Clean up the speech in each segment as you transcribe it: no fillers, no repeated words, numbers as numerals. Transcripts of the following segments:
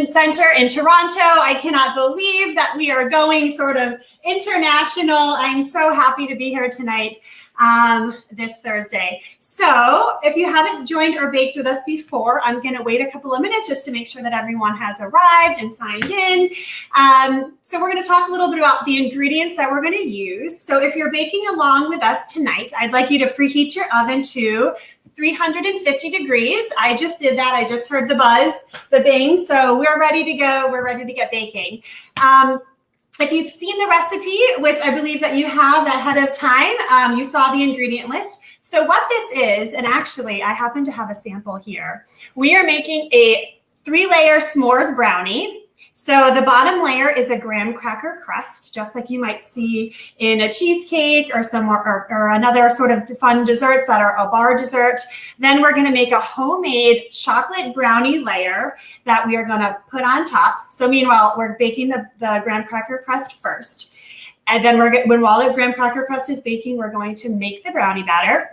Center in Toronto. I cannot believe that we are going sort of international. I'm so happy to be here tonight, this Thursday. So if you haven't joined or baked with us before, I'm going to wait a couple of minutes just to make sure that everyone has arrived and signed in. So we're going to talk a little bit about the ingredients that we're going to use. So if you're baking along with us tonight, I'd like you to preheat your oven to 350 degrees. I just did that. I just heard the buzz, the bing. So we're ready to go. We're ready to get baking. If you've seen the recipe, which I believe that you have ahead of time, you saw the ingredient list. So what this is, and actually I happen to have a sample here. We are making a 3-layer s'mores brownie. So the bottom layer is a graham cracker crust, just like you might see in a cheesecake or somewhere or another sort of fun desserts that are a bar dessert. Then we're going to make a homemade chocolate brownie layer that we are going to put on top. So meanwhile, we're baking the graham cracker crust first. And then while the graham cracker crust is baking, we're going to make the brownie batter.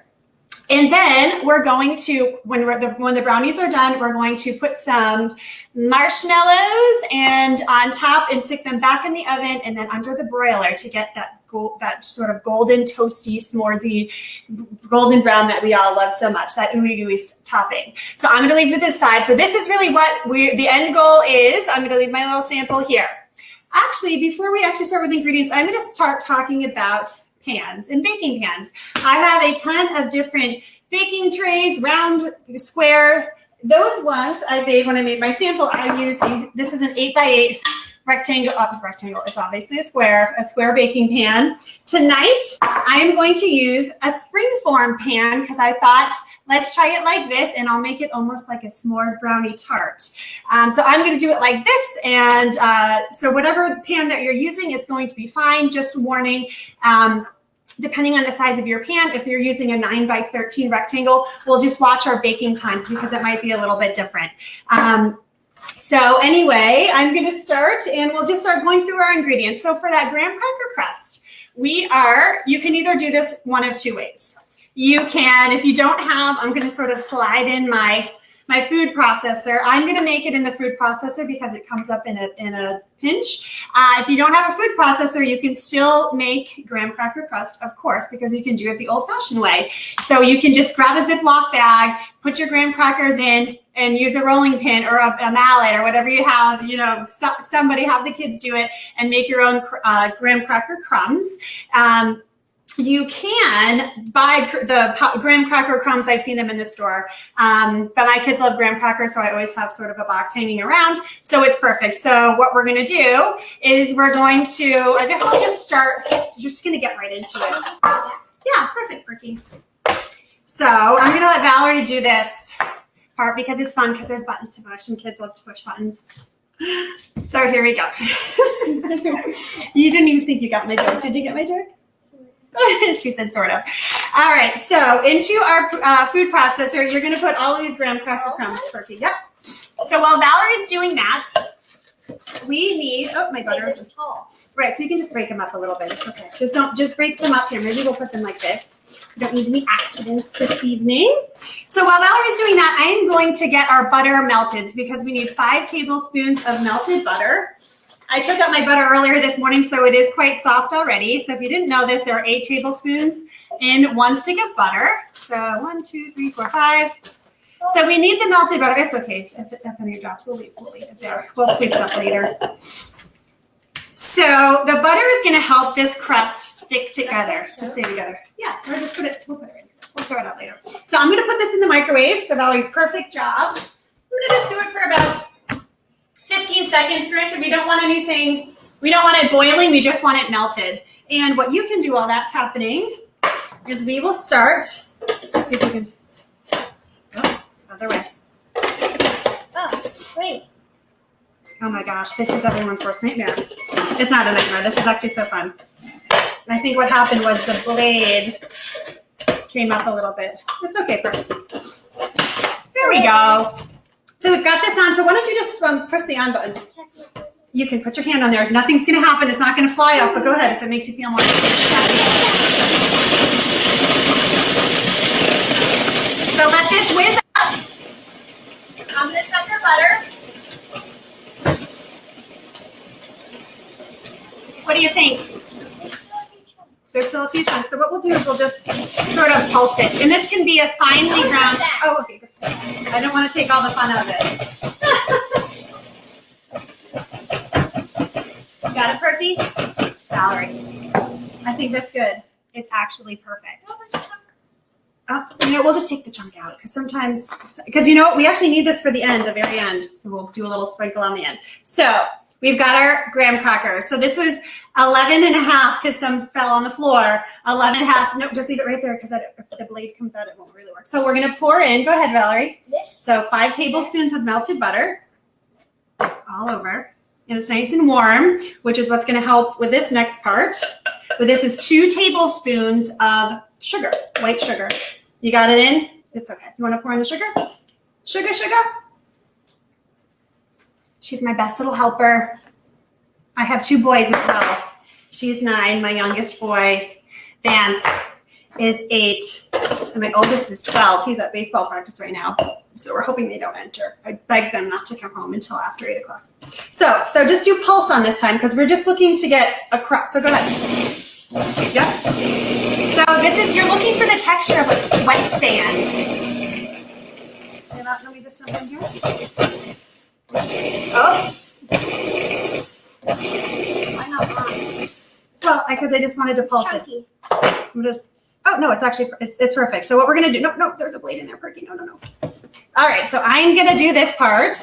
And then we're going to, when the brownies are done, we're going to put some marshmallows and on top and stick them back in the oven and then under the broiler to get that sort of golden, toasty, s'moresy, golden brown that we all love so much, that ooey gooey topping. So I'm going to leave to this side. So this is really what the end goal is. I'm going to leave my little sample here. Actually, before we actually start with ingredients, I'm going to start talking about pans and baking pans. I have a ton of different baking trays, round, square. Those ones I made when I made my sample. I used this is an 8x8 rectangle. It's obviously a square baking pan. Tonight I am going to use a springform pan because I thought, let's try it like this, and I'll make it almost like a s'mores brownie tart. So I'm going to do it like this, and so whatever pan that you're using, it's going to be fine. Just warning, depending on the size of your pan, if you're using a 9x13 rectangle, we'll just watch our baking times because it might be a little bit different. So anyway, I'm going to start, and we'll just start going through our ingredients. So for that graham cracker crust, you can either do this one of two ways. You can, if you don't have, I'm going to sort of slide in my food processor. I'm going to make it in the food processor because it comes up in a pinch. If you don't have a food processor, you can still make graham cracker crust, of course, because you can do it the old-fashioned way. So you can just grab a Ziploc bag, put your graham crackers in, and use a rolling pin or a mallet or whatever you have. You know, somebody have the kids do it and make your own graham cracker crumbs. You can buy the graham cracker crumbs. I've seen them in the store, but my kids love graham crackers, so I always have sort of a box hanging around, so it's perfect. So what we're going to do is we're going to, I guess I'll just going to get right into it. Yeah, perfect, Perky. So I'm going to let Valerie do this part because it's fun because there's buttons to push and kids love to push buttons. So here we go. You didn't even think you got my joke. Did you get my joke? She said sort of. All right, so into our food processor, you're going to put all of these graham cracker crumbs, Perky. Yep. So while Valerie's doing that, we need, my butter is tall. Right, so you can just break them up a little bit. It's okay. Just break them up here. Maybe we'll put them like this. We don't need any accidents this evening. So while Valerie's doing that, I am going to get our butter melted because we need 5 tablespoons of melted butter. I took out my butter earlier this morning, so it is quite soft already. So if you didn't know this, there are 8 tablespoons in 1 stick of butter. So 1, 2, 3, 4, 5. So we need the melted butter. It's okay. If any drops, we'll leave it there. We'll sweep it up later. So the butter is going to help this crust stick together, to stay together. Yeah, or just we'll put it right here. We'll throw it out later. So I'm going to put this in the microwave. So Valerie, perfect job. I'm going to just do it for about 15 seconds. Granted, we don't want anything, we don't want it boiling, we just want it melted. And what you can do while that's happening is we will start, let's see if we can, oh, other way. Oh, wait. Oh my gosh, this is everyone's worst nightmare. It's not a nightmare, this is actually so fun. I think what happened was the blade came up a little bit. It's okay, perfect. There we go. So we've got this on, so why don't you just press the on button. You can put your hand on there. Nothing's going to happen. It's not going to fly off, but go ahead if it makes you feel more happy. So let this whiz up. I'm going to chuck our butter. What do you think? There's still a few chunks. So what we'll do is we'll just sort of pulse it. And this can be as finely ground. Oh, okay. I don't want to take all the fun out of it. Got it, Perky? Valerie. I think that's good. It's actually perfect. We'll just take the chunk out because sometimes, because you know what? We actually need this for the end, the very end. So we'll do a little sprinkle on the end. So we've got our graham crackers. So this was 11 and a half because some fell on the floor. 11 and a half. No, just leave it right there because if the blade comes out, it won't really work. So we're going to pour in. Go ahead, Valerie. So 5 tablespoons of melted butter all over. And it's nice and warm, which is what's going to help with this next part. But this is 2 tablespoons of sugar, white sugar. You got it in? It's okay. You want to pour in the sugar? Sugar, sugar. She's my best little helper. I have 2 boys as well. She's 9. My youngest boy, Vance, is 8. And my oldest is 12. He's at baseball practice right now. So we're hoping they don't enter. I beg them not to come home until after 8 o'clock. So just do pulse on this time because we're just looking to get a crust. So go ahead. Yep. So you're looking for the texture of like wet sand. Let me just jump in here. Oh. Why not on? Well, because I just wanted to pulse it. I'm just, oh no, it's actually, it's perfect. So what we're going to do, no, there's a blade in there, Perky. No. All right, so I'm going to do this part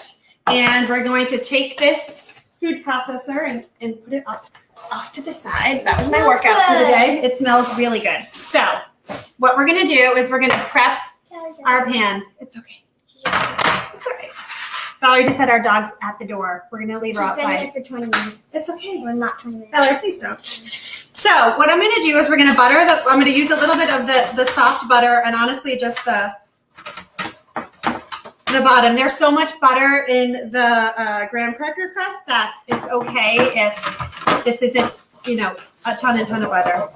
and we're going to take this food processor and put it off to the side. That was my workout for the day. It smells really good. So what we're going to do is we're going to prep our pan. It's okay. It's all right. Valerie just had our dogs at the door. We're going to leave her outside. She's been there for 20 minutes. It's okay. We're not 20 minutes. Valerie, please don't. So what I'm going to do is we're going to butter I'm going to use a little bit of the soft butter and honestly just the bottom. There's so much butter in the graham cracker crust that it's okay if this isn't, a ton of butter.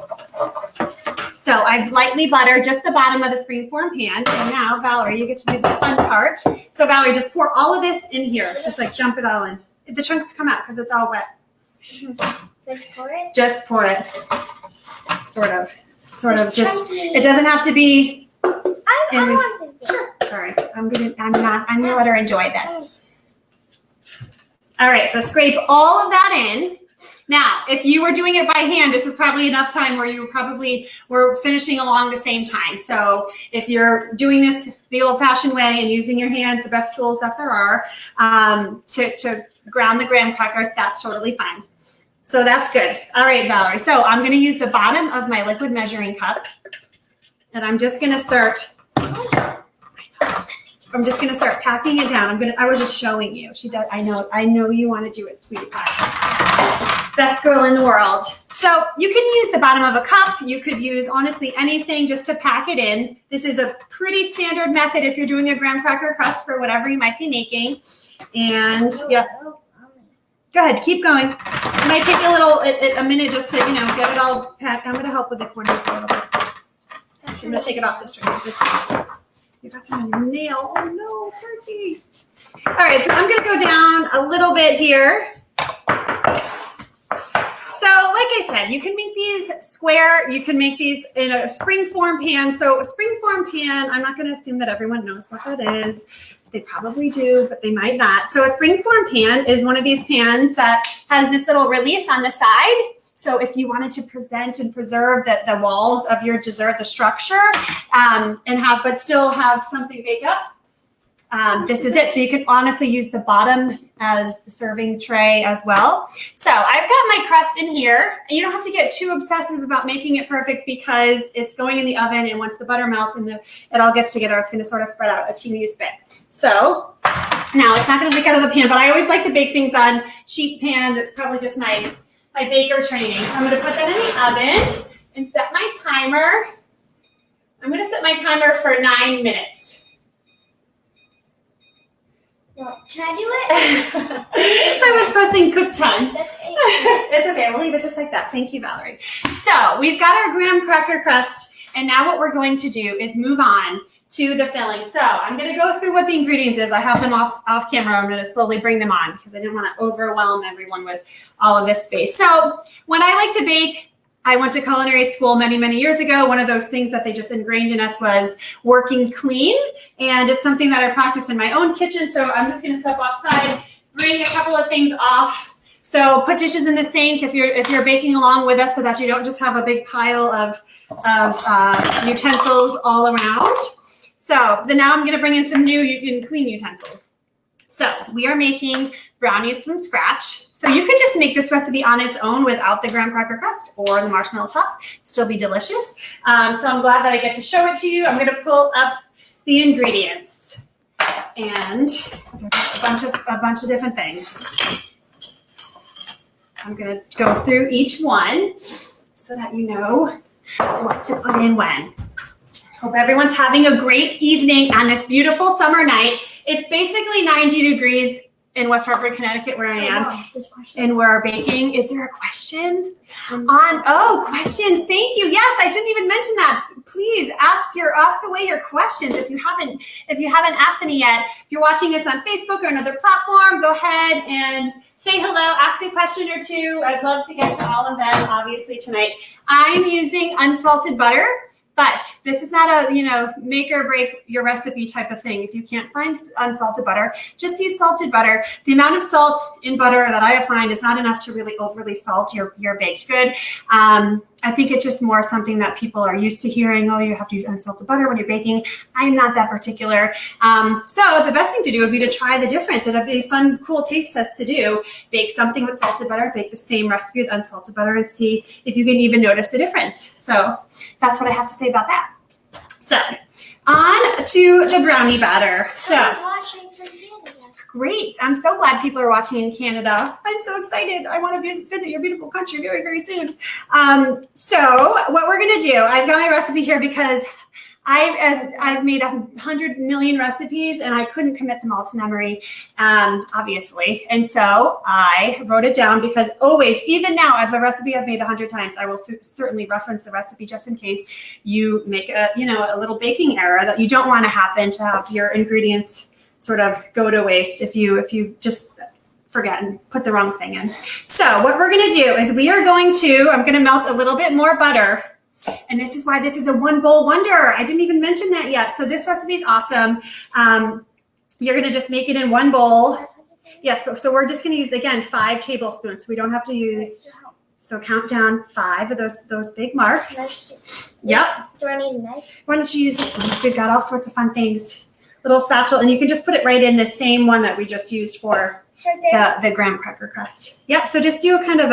So I've lightly buttered just the bottom of the springform pan. And now, Valerie, you get to do the fun part. So Valerie, just pour all of this in here. Just like dump it all in. The chunks come out because it's all wet. Just pour it? Just pour it. Sort of. Just, it doesn't have to be. I want to. Sure. Sorry. I'm gonna let her enjoy this. All right, so scrape all of that in. Now, if you were doing it by hand, this is probably enough time where you probably were finishing along the same time. So if you're doing this the old-fashioned way and using your hands, the best tools that there are, to ground the graham crackers, that's totally fine. So that's good. All right, Valerie. So I'm going to use the bottom of my liquid measuring cup, and I'm just going to start. I'm just going to start packing it down. I was just showing you. She does. I know you want to do it, sweetie pie. Best girl in the world. So you can use the bottom of a cup. You could use, honestly, anything just to pack it in. This is a pretty standard method if you're doing a graham cracker crust for whatever you might be making. And yeah, go ahead, keep going. It might take a minute just to, get it all packed. I'm going to help with the corners a little bit. So I'm going to take it off the string. You got some on your nail. Oh no, Perky. All right, so I'm going to go down a little bit here. So like I said, you can make these square, you can make these in a spring form pan. So a spring form pan, I'm not going to assume that everyone knows what that is. They probably do, but they might not. So a spring form pan is one of these pans that has this little release on the side. So if you wanted to present and preserve the walls of your dessert, the structure, but still have something bake up, this is it. So you can honestly use the bottom as the serving tray as well. So I've got my crust in here. You don't have to get too obsessive about making it perfect because it's going in the oven, and once the butter melts and it all gets together, it's going to sort of spread out a teeny bit. So now it's not going to leak out of the pan, but I always like to bake things on sheet pan. That's probably just my baker training. So I'm going to put that in the oven and set my timer. I'm going to set my timer for 9 minutes. Well, can I do it? I was pressing cook time. That's 8. It's okay. We'll leave it just like that. Thank you, Valerie. So we've got our graham cracker crust, and now what we're going to do is move on to the filling. So I'm going to go through what the ingredients is. I have them off camera. I'm going to slowly bring them on because I didn't want to overwhelm everyone with all of this space. So when I like to bake, I went to culinary school many, many years ago. One of those things that they just ingrained in us was working clean. And it's something that I practice in my own kitchen. So I'm just going to step offside, bring a couple of things off. So put dishes in the sink if you're baking along with us so that you don't just have a big pile of utensils all around. So then now I'm going to bring in some new clean utensils. So we are making brownies from scratch. So you could just make this recipe on its own without the graham cracker crust or the marshmallow top. Still be delicious. So I'm glad that I get to show it to you. I'm going to pull up the ingredients and a bunch of different things. I'm going to go through each one so that you know what to put in when. Hope everyone's having a great evening on this beautiful summer night. It's basically 90 degrees in West Hartford, Connecticut, where I am, and we're baking. Is there a question? Questions. Thank you. Yes, I didn't even mention that. Please ask away your questions if you haven't asked any yet. If you're watching us on Facebook or another platform, go ahead and say hello, ask a question or two. I'd love to get to all of them, obviously, tonight. I'm using unsalted butter. But this is not a, make or break your recipe type of thing. If you can't find unsalted butter, just use salted butter. The amount of salt in butter that I find is not enough to really overly salt your baked good. I think it's just more something that people are used to hearing. Oh, you have to use unsalted butter when you're baking. I'm not that particular. So the best thing to do would be to try the difference. It'd be a fun, cool taste test to do. Bake something with salted butter, bake the same recipe with unsalted butter, and see if you can even notice the difference. So that's what I have to say about that. So on to the brownie batter. Someone's watching from Canada. Great. I'm so glad people are watching in Canada. I'm so excited. I want to visit your beautiful country very, very soon. So what we're going to do, I've got my recipe here because I've made 100 million recipes and I couldn't commit them all to memory, obviously. And so I wrote it down because always, even now, I have a recipe I've made 100 times. I will certainly reference the recipe just in case you make a little baking error that you don't want to happen, to have your ingredients sort of go to waste if you just forget and put the wrong thing in. So what we're going to do is I'm going to melt a little bit more butter. And this is why this is a one bowl wonder. I didn't even mention that yet. So this recipe is awesome. You're going to just make it in one bowl. Yes, so we're just going to use, again, 5 tablespoons. We don't have to use, so count down 5 of those big marks. Yep. Do I need a knife? Why don't you use this one? We've got all sorts of fun things. Little spatula, and you can just put it right in the same one that we just used for the graham cracker crust. Yep, so just do a kind of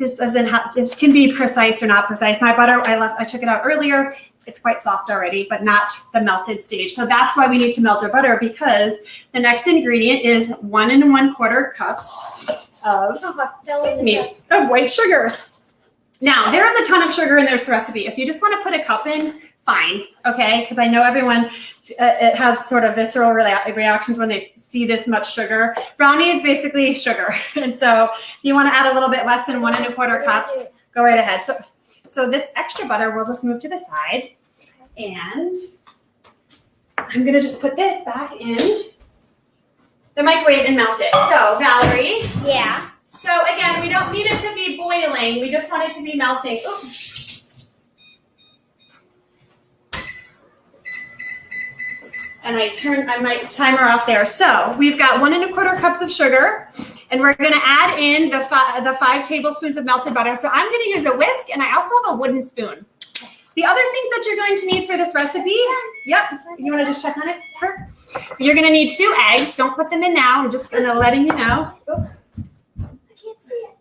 this can be precise or not precise. My butter, I took it out earlier. It's quite soft already, but not the melted stage. So that's why we need to melt our butter, because the next ingredient is 1 1/4 cups of white sugar. Now, there is a ton of sugar in this recipe. If you just want to put a cup in, fine, okay? Because I know everyone, it has sort of visceral reactions when they see this much sugar. Brownie is basically sugar. And so if you want to add a little bit less than 1 1/4 cups, go right ahead. So this extra butter we'll just move to the side. And I'm going to just put this back in the microwave and melt it. So, Valerie. Yeah. So again, we don't need it to be boiling. We just want it to be melting. Ooh. And I turned my timer off there. So we've got 1 1/4 cups of sugar, and we're going to add in the 5 tablespoons of melted butter. So I'm going to use a whisk, and I also have a wooden spoon. The other things that you're going to need for this recipe, yep, you want to just check on it? You're going to need 2 eggs. Don't put them in now. I'm just going to letting you know. I can't see it.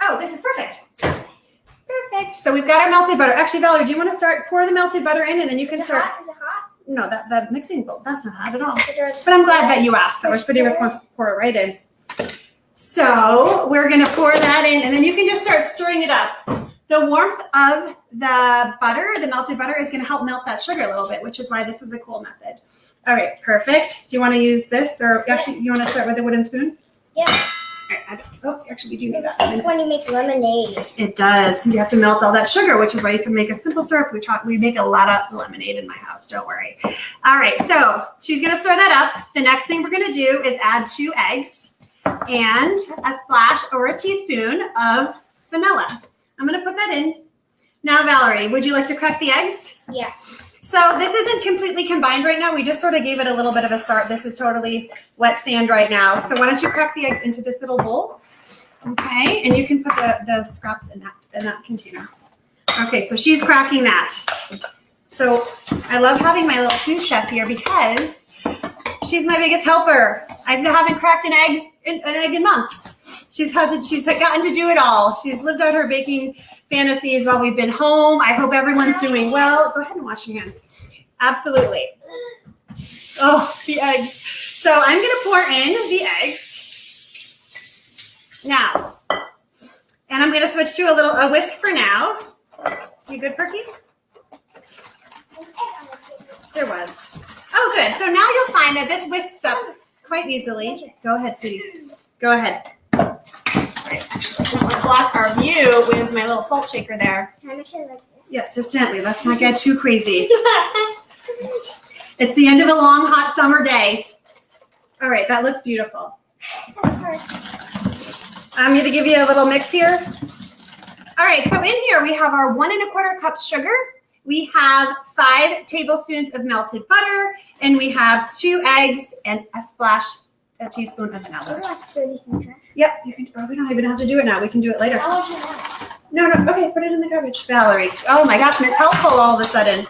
Oh, this is perfect. Perfect. So we've got our melted butter. Actually, Valerie, do you want to pour the melted butter in, and then you can start. Is it hot? No, the mixing bowl, that's not hot at all. But I'm glad that you asked. That was pretty responsible. Pour it right in. So we're going to pour that in, and then you can just start stirring it up. The warmth of the butter, the melted butter, is going to help melt that sugar a little bit, which is why this is the cold method. All right, perfect. Do you want to use this, or actually, you want to start with a wooden spoon? Yeah. All right, actually, we do need that. It's like when you make lemonade. It does. You have to melt all that sugar, which is why you can make a simple syrup. We make a lot of lemonade in my house. Don't worry. All right, so she's going to stir that up. The next thing we're going to do is add 2 eggs and a splash or a teaspoon of vanilla. I'm going to put that in. Now, Valerie, would you like to crack the eggs? Yeah. So this isn't completely combined right now. We just sort of gave it a little bit of a start. This is totally wet sand right now. So why don't you crack the eggs into this little bowl? Okay, and you can put the scraps in that container. Okay, so she's cracking that. So I love having my little sous chef here because she's my biggest helper. I haven't cracked an egg in months. She's gotten to do it all. She's lived out her baking fantasies while we've been home. I hope everyone's doing well. Go ahead and wash your hands. Absolutely. Oh, the eggs. So I'm going to pour in the eggs now. And I'm going to switch to a whisk for now. You good, Perky? There was. Oh, good. So now you'll find that this whisks up quite easily. Go ahead, sweetie. Go ahead. Actually, I don't want to block our view with my little salt shaker there. Can I mix it like this? Yes, just gently. Let's not get too crazy. It's the end of a long, hot summer day. All right, that looks beautiful. I'm going to give you a little mix here. All right, so in here we have our 1 1/4 cups sugar. We have 5 tablespoons of melted butter, and we have 2 eggs and a teaspoon of vanilla. What do I have to throw these in the trash? Yep, you can. Oh, we don't even have to do it now. We can do it later. I'll do that. No. Okay, put it in the garbage, Valerie. Oh my gosh, Miss Helpful all of a sudden.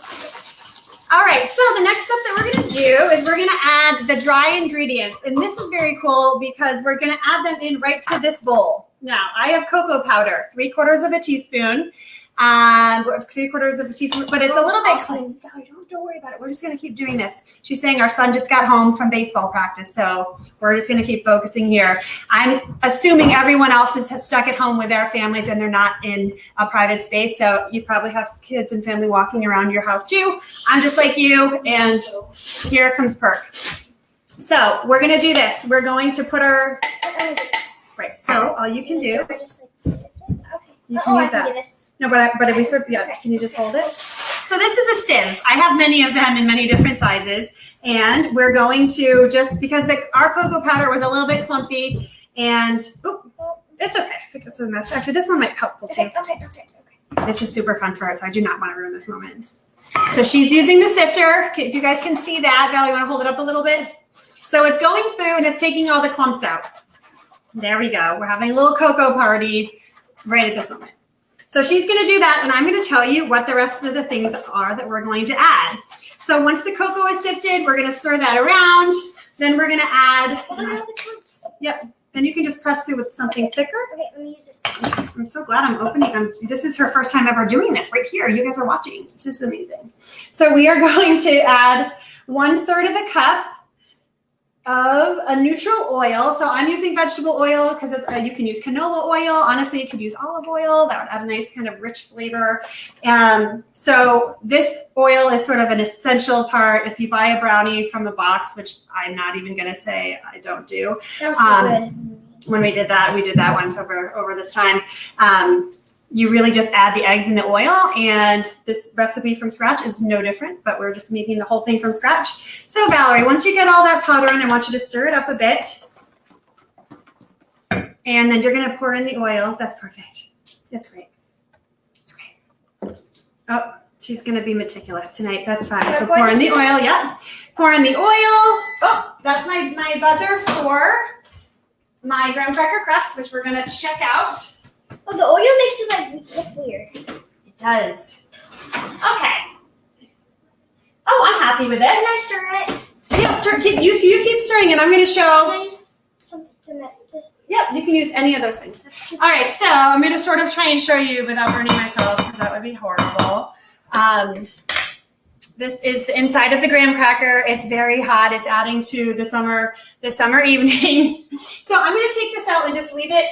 All right, so the next step that we're going to do is we're going to add the dry ingredients. And this is very cool because we're going to add them in right to this bowl. Now, I have cocoa powder, 3/4 of a teaspoon. 3/4 of a teaspoon, but it's a little bit clean. Valerie, don't worry about it. We're just going to keep doing this. She's saying our son just got home from baseball practice, so we're just going to keep focusing here. I'm assuming everyone else is stuck at home with their families and they're not in a private space, so you probably have kids and family walking around your house too. I'm just like you, and here comes Perk. So we're going to do this. We're going to put our, right, so all you can do, I just like sip it? Okay. you can use I can that. do this. No, but we sort of, yeah, can you just hold it? So this is a sieve. I have many of them in many different sizes. And we're going to just, because our cocoa powder was a little bit clumpy and, it's okay. I think it's a mess. Actually, this one might be helpful too. Okay. This is super fun for her, so I do not want to ruin this moment. So she's using the sifter. If you guys can see that, Val, you want to hold it up a little bit? So it's going through and it's taking all the clumps out. There we go. We're having a little cocoa party right at this moment. So she's going to do that, and I'm going to tell you what the rest of the things are that we're going to add. So once the cocoa is sifted, we're going to stir that around. Then we're going to add. Yep. Then you can just press through with something thicker. Okay, let me use this. I'm so glad I'm opening. This is her first time ever doing this right here. You guys are watching. This is amazing. So we are going to add 1/3 of a cup of a neutral oil. So I'm using vegetable oil because you can use canola oil. Honestly, you could use olive oil. That would add a nice kind of rich flavor. So this oil is sort of an essential part. If you buy a brownie from the box, which I'm not even going to say I don't do. That was so good. When we did that once over this time. You really just add the eggs in the oil, and this recipe from scratch is no different, but we're just making the whole thing from scratch. So Valerie, once you get all that powder in, I want you to stir it up a bit. And then you're gonna pour in the oil. That's perfect. That's great. That's great. Oh, she's gonna be meticulous tonight. That's fine. So pour in the oil. Yep. Pour in the oil. Oh, that's my buzzer for my graham cracker crust, which we're gonna check out. Oh, the oil makes it like look weird. It does. Okay. Oh, I'm happy with this. Can I stir it? Yeah, you keep stirring, and I'm gonna show. Can I use something to Yep, you can use any of those things. All right, so I'm going to sort of try and show you without burning myself because that would be horrible. This is the inside of the graham cracker. It's very hot. It's adding to the summer evening. So I'm going to take this out and just leave it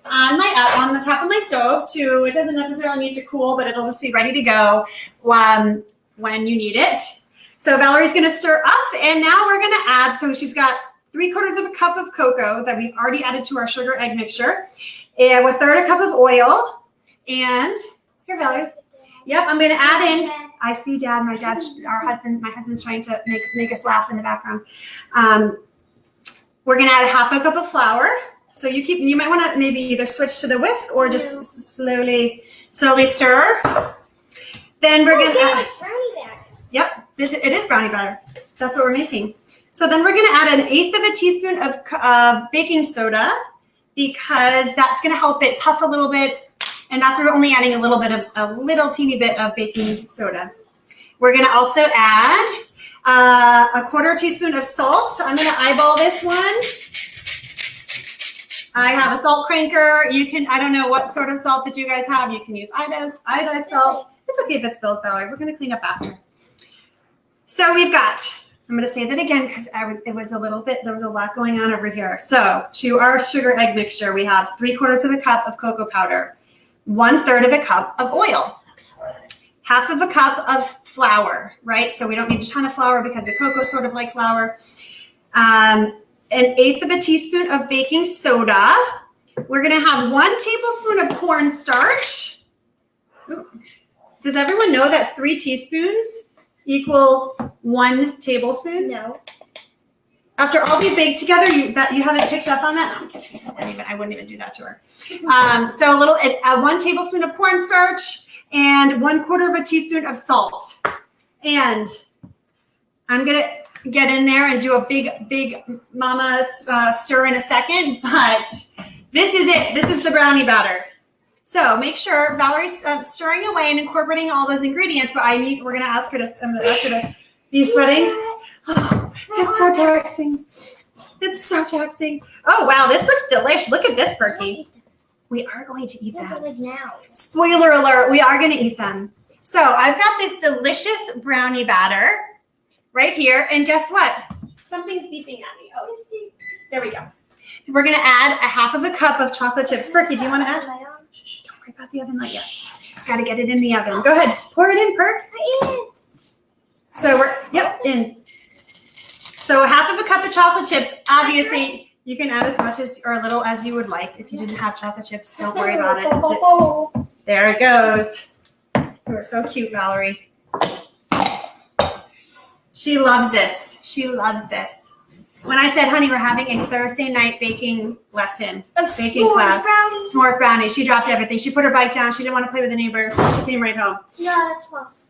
on the top of my stove. It doesn't necessarily need to cool, but it'll just be ready to go when you need it. So Valerie's going to stir up, and now we're going to add. So she's got 3/4 cup of cocoa that we've already added to our sugar egg mixture, and 1/3 cup of oil. And here, Valerie. Yep, I'm going to add in. I see, Dad. My husband's trying to make us laugh in the background. We're going to add 1/2 cup of flour. So you might want to maybe either switch to the whisk or just slowly stir. Then we're going to add. Brownie batter. Yep, it is brownie batter. That's what we're making. So then we're going to add 1/8 teaspoon of baking soda because that's going to help it puff a little bit, and that's where we're only adding a little teeny bit of baking soda. We're going to also add 1/4 teaspoon of salt. I'm going to eyeball this one. I have a salt cranker. I don't know what sort of salt that you guys have. You can use iodized salt. It's okay if it spills, Valerie. We're going to clean up after. So we've got. I'm going to say that again because there was a lot going on over here. So to our sugar egg mixture, we have 3/4 cup of cocoa powder, 1/3 cup of oil, 1/2 cup of flour, right? So we don't need a ton of flour because the cocoa is sort of like flour. 1/8 teaspoon of baking soda. We're going to have 1 tablespoon of cornstarch. Does everyone know that 3 teaspoons equal 1 tablespoon? No. After all we baked together, you haven't picked up on that? No, I'm kidding. I wouldn't even do that to her. So 1 tablespoon of cornstarch and 1/4 teaspoon of salt. And I'm going to get in there and do a big mama stir in a second, but this is it. This is the brownie batter. So make sure Valerie's stirring away and incorporating all those ingredients, but we're going to ask her to be sweating. Oh, it's so taxing. It's so taxing. Oh, wow, this looks delicious. Look at this, Berkey. We are going to eat them. Now. Spoiler alert, we are going to eat them. So I've got this delicious brownie batter right here, and guess what? Something's beeping at me. Oh, there we go. We're going to add 1/2 cup of chocolate chips. Berkey, do you want to add? Shh, don't worry about the oven light yet. Got to get it in the oven. Go ahead. Pour it in, Perk. So in. So 1/2 cup of chocolate chips. Obviously, you can add as much or a little as you would like. If you didn't have chocolate chips, don't worry about it. There it goes. You're so cute, Valerie. She loves this. She loves this. When I said, honey, we're having a Thursday night baking lesson. Baking class. Brownies. S'mores brownies. She dropped everything. She put her bike down. She didn't want to play with the neighbors, so she came right home. No, that's false.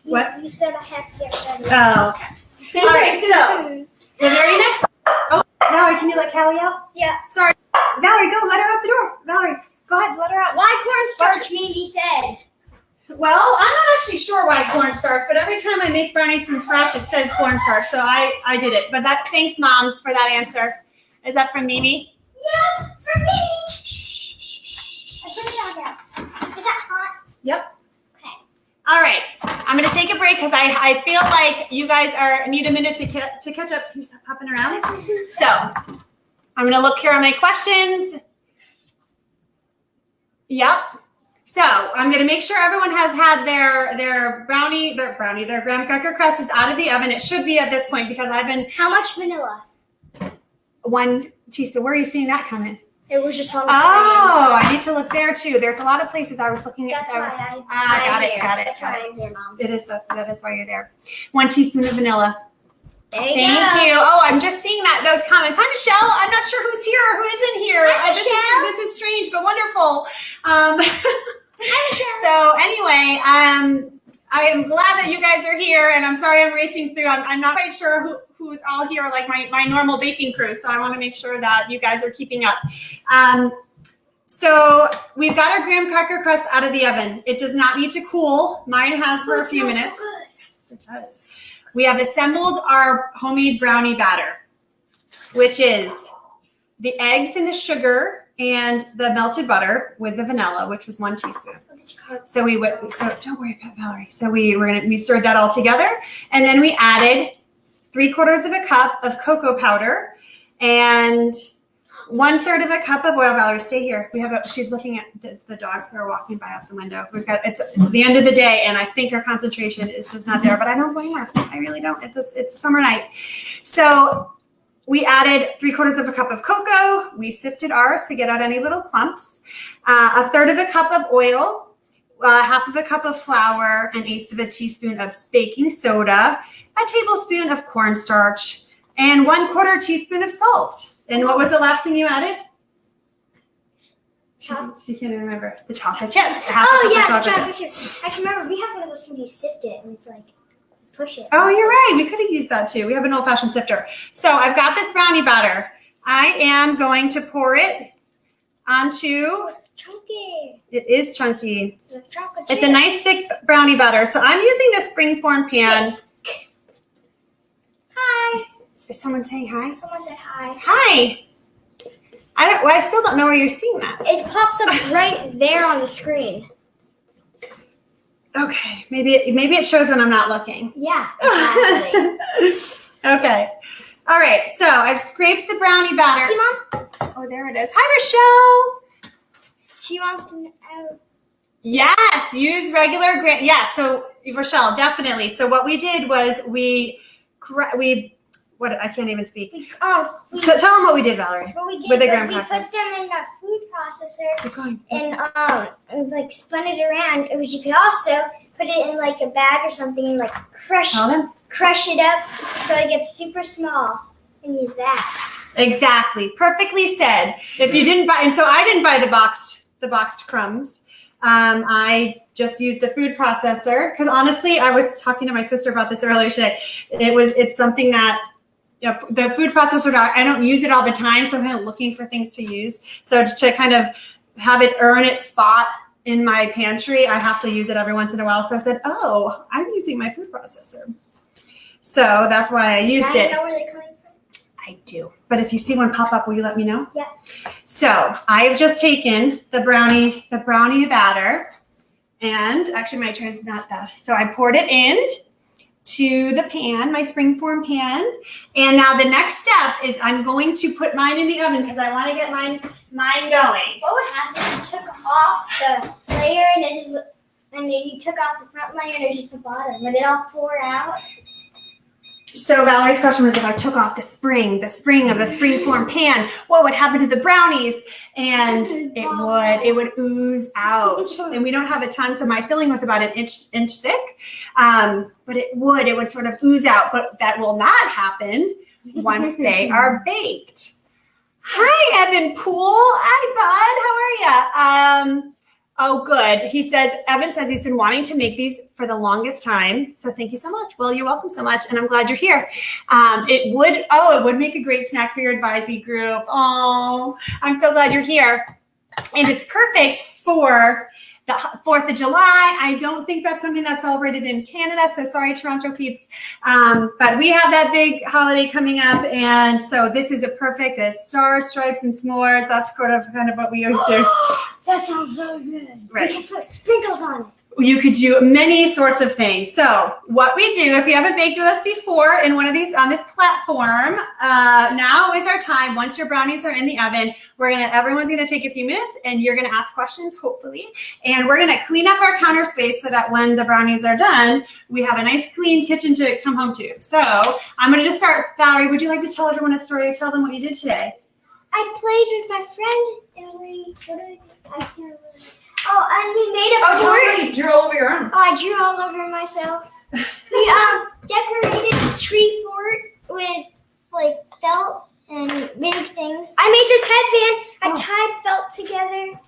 What? You said I had to get ready. Oh, okay. All right, so the very next. Oh, Valerie, can you let Callie out? Yeah. Sorry. Valerie, go. Let her out the door. Valerie, go ahead. Let her out. Why cornstarch, Mindy said? Well, I'm not actually sure why cornstarch, but every time I make brownies from scratch, it says cornstarch, so I did it. But thanks, Mom, for that answer. Is that from Mimi? Yeah, it's from Mimi. Shh. I put it down now. Is that hot? Yep. Okay. All right. I'm going to take a break because I feel like you guys need a minute to catch up. Can you stop hopping around? So I'm going to look here on my questions. Yep. So I'm going to make sure everyone has had their graham cracker crust is out of the oven. It should be at this point because I've been. How much vanilla? 1 teaspoon. Where are you seeing that coming? It was just on the screen. Oh, I need to look there too. There's a lot of places I was looking at. That's why got it. That's why I'm here, Mom. That is why you're there. 1 teaspoon of vanilla. There you Thank go. you. Oh, I'm just seeing those comments. Hi, Michelle. I'm not sure who's here or who isn't here. Hi, Michelle. This is strange, but wonderful. Hi, Michelle. So anyway, I am glad that you guys are here, and I'm sorry I'm racing through. I'm not quite sure who's all here, like my normal baking crew, so I want to make sure that you guys are keeping up. So we've got our graham cracker crust out of the oven. It does not need to cool. Mine has for a few minutes. So good. Yes, it does. We have assembled our homemade brownie batter, which is the eggs and the sugar and the melted butter with the vanilla, which was 1 teaspoon. So don't worry about Valerie. So we stirred that all together, and then we added 3/4 of a cup of cocoa powder and 1/3 of a cup of oil. Valerie, stay here. She's looking at the dogs that are walking by out the window. It's the end of the day, and I think her concentration is just not there. But I don't blame her. I really don't. It's a summer night, so we added 3/4 of a cup of cocoa. We sifted ours to get out any little clumps. 1/3 of a cup of oil. 1/2 of a cup of flour, 1/8 of a teaspoon of baking soda, a tablespoon of cornstarch, and 1/4 teaspoon of salt. And what was the last thing you added? She can't even remember. The chocolate chips. The chocolate chips. I can remember we have one of those things you sift it and it's like push it. Oh, you're right. We could have used that too. We have an old-fashioned sifter. So I've got this brownie batter. I am going to pour it onto. Chunky. It is chunky. It's a nice thick brownie batter. So I'm using the springform pan. Hi. Is someone saying hi? Someone said hi. Hi. I still don't know where you're seeing that. It pops up right there on the screen. Okay. Maybe it shows when I'm not looking. Yeah, exactly. Okay. All right. So I've scraped the brownie batter. See, Mom? Oh, there it is. Hi, Rochelle. She wants to know. Yes, use regular graham. Yeah, so Rochelle, definitely. So what we did was I can't even speak. Tell them what we did, Valerie. What we did with the was graham we crackers. put them in a food processor Keep going. and like spun it around. But you could also put it in like a bag or something and like crush it up so it gets super small and use that. Exactly. Perfectly said. If you didn't buy, and so I didn't buy the boxed crumbs. I just used the food processor because honestly, I was talking to my sister about this earlier today. It's something that, you know, the food processor, I don't use it all the time, so I'm kind of looking for things to use. So to kind of have it earn its spot in my pantry, I have to use it every once in a while. So I said, oh, I'm using my food processor. So that's why I used it. I know where they're coming from. I do. But if you see one pop up, will you let me know? Yeah. So I've just taken the brownie batter, and actually my tray is not that. So I poured it in to the pan, my springform pan. And now the next step is I'm going to put mine in the oven because I want to get mine going. What would happen if you took off the layer and you took off the front layer and it's just the bottom? Would it all pour out? So Valerie's question was if I took off the spring of the springform pan, what would happen to the brownies? And it would ooze out. And we don't have a ton, so my filling was about an inch thick. But it would sort of ooze out. But that will not happen once they are baked. Hi, Evan Poole. Hi, bud. How are you? Oh, good. Evan says he's been wanting to make these for the longest time. So thank you so much. Well, you're welcome so much. And I'm glad you're here. It would make a great snack for your advisee group. Oh, I'm so glad you're here. And it's perfect for the 4th of July. I don't think that's something that's celebrated in Canada. So sorry, Toronto peeps. But we have that big holiday coming up. And so this is a perfect stars, stripes, and s'mores. That's kind of what we always do. That sounds so good. Right. We can put sprinkles on it. You could do many sorts of things. So what we do, if you haven't baked with us before in one of these on this platform, now is our time. Once your brownies are in the oven, everyone's gonna take a few minutes and you're gonna ask questions, hopefully. And we're gonna clean up our counter space so that when the brownies are done, we have a nice clean kitchen to come home to. So I'm gonna just start. Valerie, would you like to tell everyone a story or tell them what you did today? I played with my friend and I can't remember. Oh, and we made a fort. You drew all over your arm. Oh, I drew all over myself. We decorated a tree fort with like felt and big things. I made this headband. I tied felt together.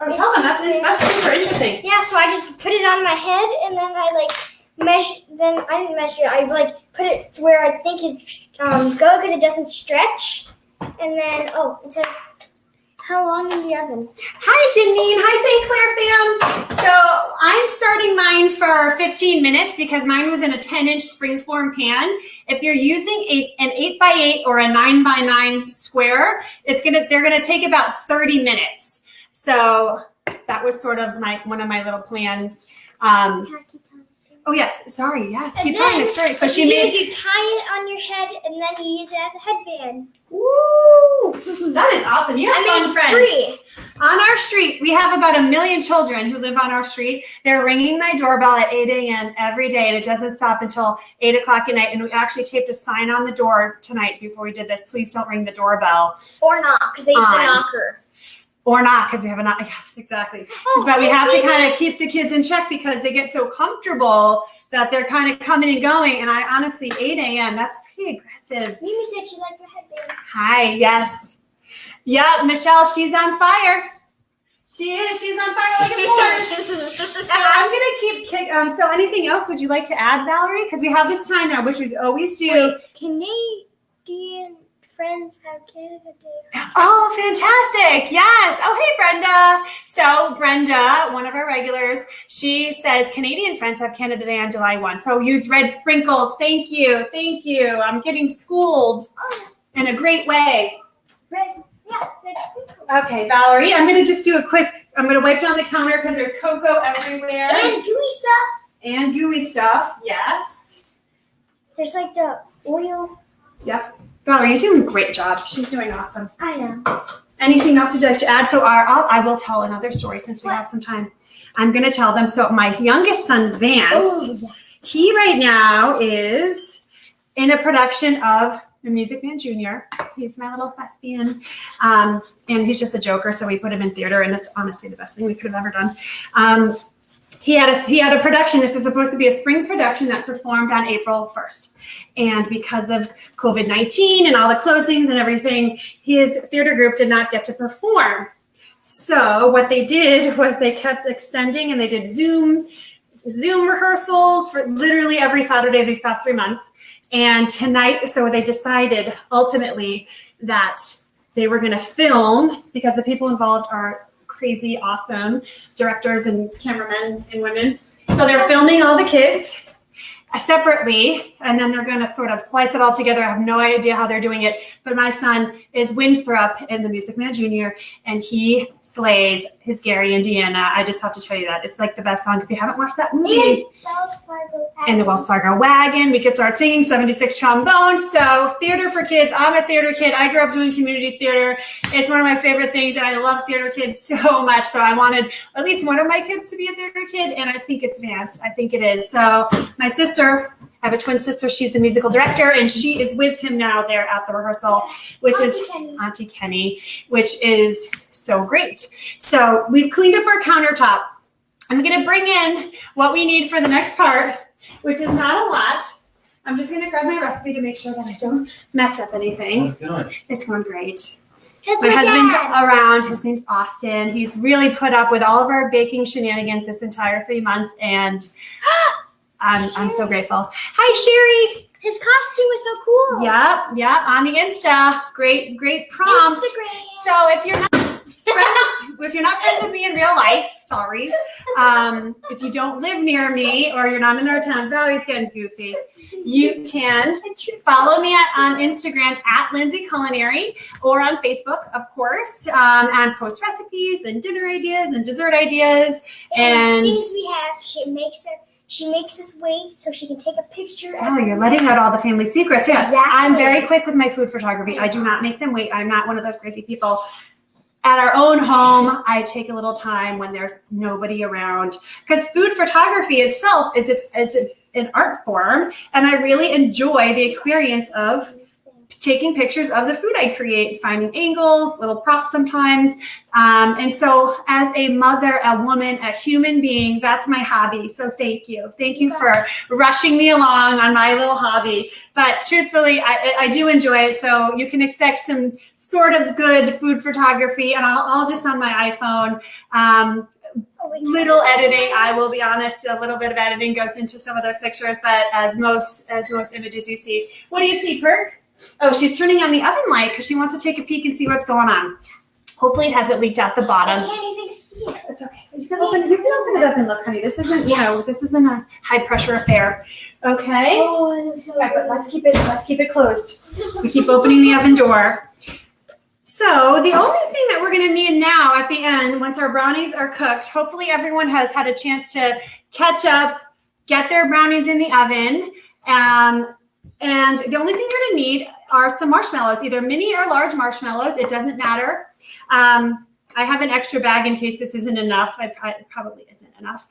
Oh, tell them, that's super interesting. Yeah, so I just put it on my head and then I like measure. Then I didn't measure it. I like put it where I think it go because it doesn't stretch. And then it says how long in the oven. Hi, Janine. Hi, St. Clair fam. So I'm starting mine for 15 minutes because mine was in a 10-inch springform pan. If you're using an 8x8 or a 9x9 square, they're gonna take about 30 minutes. So that was sort of one of my little plans. Oh yes, sorry. Yes, keep telling the story. So you tie it on your head and then you use it as a headband. Woo! That is awesome. You have fun friends. Free. On our street, we have about 1 million children who live on our street. They're ringing my doorbell at 8 a.m. every day, and it doesn't stop until 8 o'clock at night. And we actually taped a sign on the door tonight before we did this. Please don't ring the doorbell. Or not, because they use the knocker. Or not, because we have a knock. Yes, exactly. But we have to kind of keep the kids in check because they get so comfortable that they're kind of coming and going. And I honestly, 8 a.m., that's pretty aggressive. Mimi said she liked your headband. Hi, yes. Yeah, Michelle, she's on fire. She is. She's on fire like a horse. So I'm going to keep so anything else would you like to add, Valerie? Because we have this time now, which we always do. Wait, Canadian friends have Canada Day. Oh, fantastic. Yes. Oh, hey, Brenda. So Brenda, one of our regulars, she says Canadian friends have Canada Day on July 1. So use red sprinkles. Thank you. Thank you. I'm getting schooled in a great way. Red sprinkles. Okay, Valerie, I'm going to just do I'm going to wipe down the counter because there's cocoa everywhere. And gooey stuff. Yes. There's like the oil. Yep. Valerie, you're doing a great job. She's doing awesome. I know. Anything else you'd like to add? So I will tell another story since we have some time. I'm going to tell them. So my youngest son, Vance, he right now is in a production of The Music Man Jr. He's my little thespian. And he's just a joker, so we put him in theater, and it's honestly the best thing we could have ever done. He had a production. This was supposed to be a spring production that performed on April 1st. And because of COVID-19 and all the closings and everything, his theater group did not get to perform. So what they did was they kept extending, and they did Zoom rehearsals for literally every Saturday these past 3 months. And tonight, so they decided ultimately that they were going to film, because the people involved are crazy, awesome directors and cameramen and women. So they're filming all the kids separately, and then they're going to sort of splice it all together. I have no idea how they're doing it, but my son is Winthrop in The Music Man Jr., and he slays his Gary, Indiana. I just have to tell you that. It's like the best song if you haven't watched that movie. And the Wells Fargo Wagon. We could start singing 76 trombones. So theater for kids. I'm a theater kid. I grew up doing community theater. It's one of my favorite things, and I love theater kids so much. So I wanted at least one of my kids to be a theater kid, and I think it's Vance. I think it is. So my sister, I have a twin sister. She's the musical director, and she is with him now there at the rehearsal, which is Auntie Kenny, which is so great. So we've cleaned up our countertop. I'm going to bring in what we need for the next part, which is not a lot. I'm just going to grab my recipe to make sure that I don't mess up anything. How's it going? It's going great. That's my husband's around. His name's Austin. He's really put up with all of our baking shenanigans this entire 3 months, and I'm so grateful. Hi, Sherry. His costume is so cool. Yep. On the Insta. Great prompt. Instagram. So if you're not friends with me in real life, sorry. If you don't live near me or you're not in our town, Valerie's getting goofy. You can follow me on Instagram at Lindsay Culinary, or on Facebook, of course, and post recipes and dinner ideas and dessert ideas and things we have. She makes us wait so she can take a picture. Oh, you're letting out all the family secrets. Yes, exactly. I'm very quick with my food photography. I do not make them wait. I'm not one of those crazy people. At our own home, I take a little time when there's nobody around, because food photography itself is an art form, and I really enjoy the experience of taking pictures of the food I create, finding angles, little props sometimes. And so as a mother, a woman, a human being, that's my hobby. So thank you. Thank you for rushing me along on my little hobby. But truthfully, I do enjoy it. So you can expect some sort of good food photography, and I'll just on my iPhone. Little editing, I will be honest, a little bit of editing goes into some of those pictures, but as most images you see. What do you see, Perk? Oh, she's turning on the oven light because she wants to take a peek and see what's going on. Hopefully it hasn't leaked out the bottom. I can't even see it. It's okay. You can open it up and look, honey. This isn't, this isn't a high pressure affair. Okay. Oh, it looks so All right, good. but let's keep it closed. We keep opening the oven door. So the only thing that we're going to need now at the end, once our brownies are cooked, hopefully everyone has had a chance to catch up, get their brownies in the oven. And the only thing you're going to need are some marshmallows, either mini or large marshmallows. It doesn't matter. I have an extra bag in case this isn't enough. It probably isn't enough.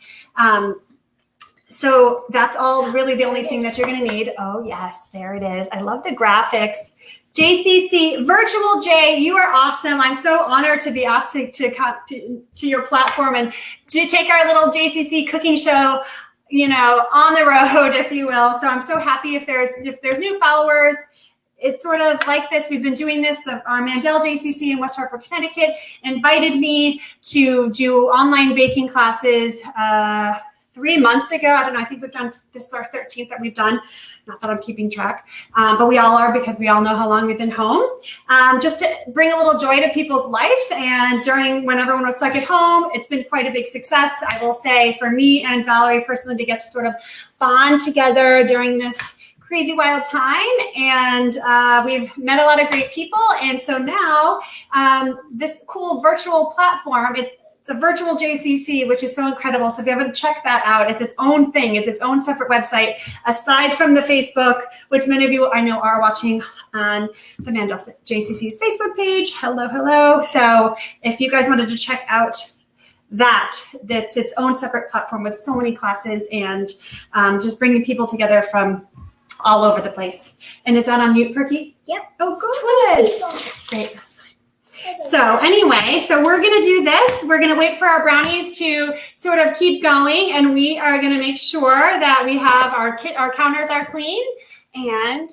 So that's all really the only thing that you're going to need. Oh, yes, there it is. I love the graphics. JCC, Virtual J, you are awesome. I'm so honored to be asked to come to your platform and to take our little JCC cooking show, on the road, if you will. So I'm so happy if there's new followers. It's sort of like this. We've been doing this. Our Mandel JCC in West Hartford, Connecticut invited me to do online baking classes 3 months ago. I don't know. I think we've done, this is our 13th that we've done. Not that I'm keeping track, but we all are because we all know how long we've been home. Just to bring a little joy to people's life. And when everyone was stuck at home, it's been quite a big success. I will say for me and Valerie personally to get to sort of bond together during this crazy wild time. And we've met a lot of great people. And so now this cool virtual platform, it's a virtual JCC, which is so incredible. So if you haven't checked that out, it's its own thing. It's its own separate website, aside from the Facebook, which many of you I know are watching on the Mandel JCC's Facebook page. Hello, hello. So if you guys wanted to check out that's its own separate platform with so many classes and just bringing people together from all over the place. And is that on mute, Perky? Yep. Oh, good. Great. That's fine. So anyway, we're going to do this. We're going to wait for our brownies to sort of keep going, and we are going to make sure that we have our counters are clean. And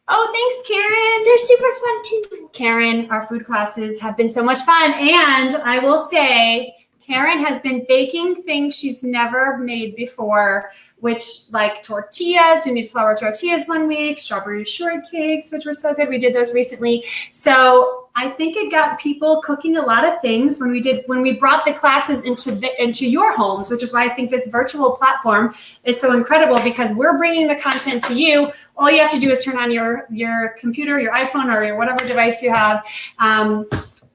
oh, thanks, Karen. They're super fun too. Karen, our food classes have been so much fun. And I will say, Karen has been baking things she's never made before, which like tortillas. We made flour tortillas one week, strawberry shortcakes, which were so good. We did those recently. So I think it got people cooking a lot of things when we brought the classes into your homes, which is why I think this virtual platform is so incredible, because we're bringing the content to you. All you have to do is turn on your computer, your iPhone, or your whatever device you have.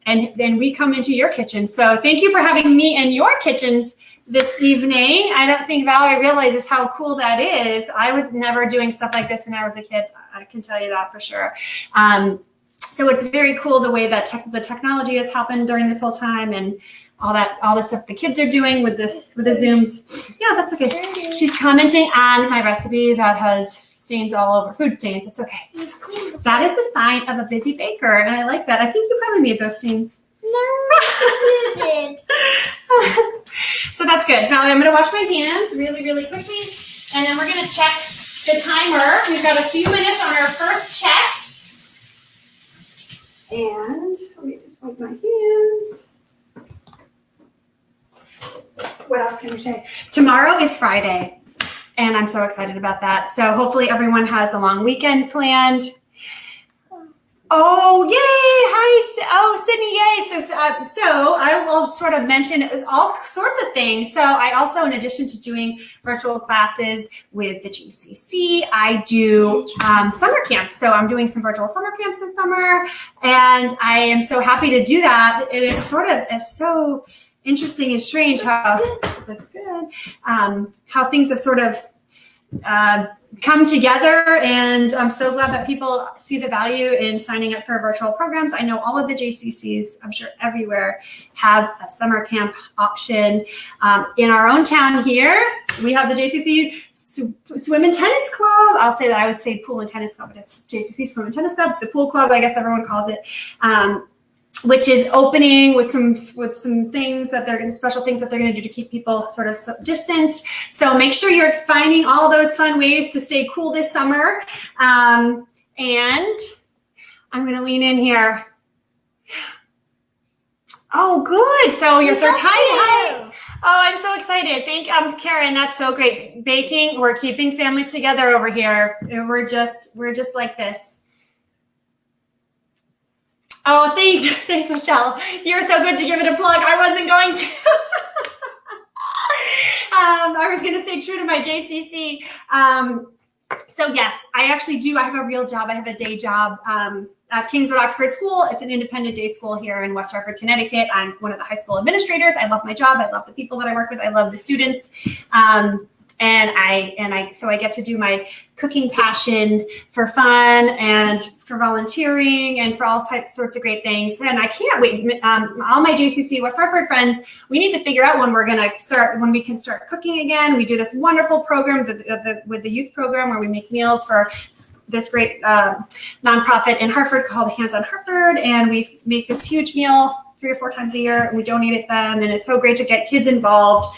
And then we come into your kitchen. So thank you for having me in your kitchens this evening. I don't think Valerie realizes how cool that is. I was never doing stuff like this when I was a kid. I can tell you that for sure. So it's very cool the way that the technology has happened during this whole time, and all the stuff the kids are doing with the Zooms. Yeah, that's okay. She's commenting on my recipe that has stains all over, food stains. It's okay. That is the sign of a busy baker, and I like that. I think you probably made those stains. No, you did. So that's good. Valerie, I'm going to wash my hands really, really quickly, and then we're going to check the timer. We've got a few minutes on our first check. And let me just wipe my hands. What else can we say? Tomorrow is Friday, and I'm so excited about that. So hopefully everyone has a long weekend planned. Oh, yay! Hi, Sydney, yay! So I'll sort of mention all sorts of things. So I also, in addition to doing virtual classes with the GCC, I do summer camps. So I'm doing some virtual summer camps this summer, and I am so happy to do that. And it's so interesting and strange how things have sort of come together, and I'm so glad that people see the value in signing up for virtual programs. I know all of the JCCs, I'm sure everywhere, have a summer camp option. In our own town here, we have the JCC Swim and Tennis Club. I'll say that I would say pool and tennis club, but it's JCC Swim and Tennis Club. The pool club, I guess everyone calls it. Which is opening with some things that they're going special things that they're going to do to keep people sort of distanced. So make sure you're finding all those fun ways to stay cool this summer. And I'm going to lean in here. Oh, good. So you're hi. Oh, I'm so excited. Thank Karen. That's so great. Baking. We're keeping families together over here. We're just like this. Oh, thanks, Michelle. You're so good to give it a plug. I wasn't going to. I was going to stay true to my JCC. So yes, I actually do. I have a real job. I have a day job at Kingswood Oxford School. It's an independent day school here in West Hartford, Connecticut. I'm one of the high school administrators. I love my job. I love the people that I work with. I love the students. So I get to do my cooking passion for fun and for volunteering and for all sorts of great things. And I can't wait. All my JCC West Hartford friends, we need to figure out when we can start cooking again. We do this wonderful program with the youth program where we make meals for this great nonprofit in Hartford called Hands on Hartford. And we make this huge meal 3 or 4 times a year, and we donate it them. And it's so great to get kids involved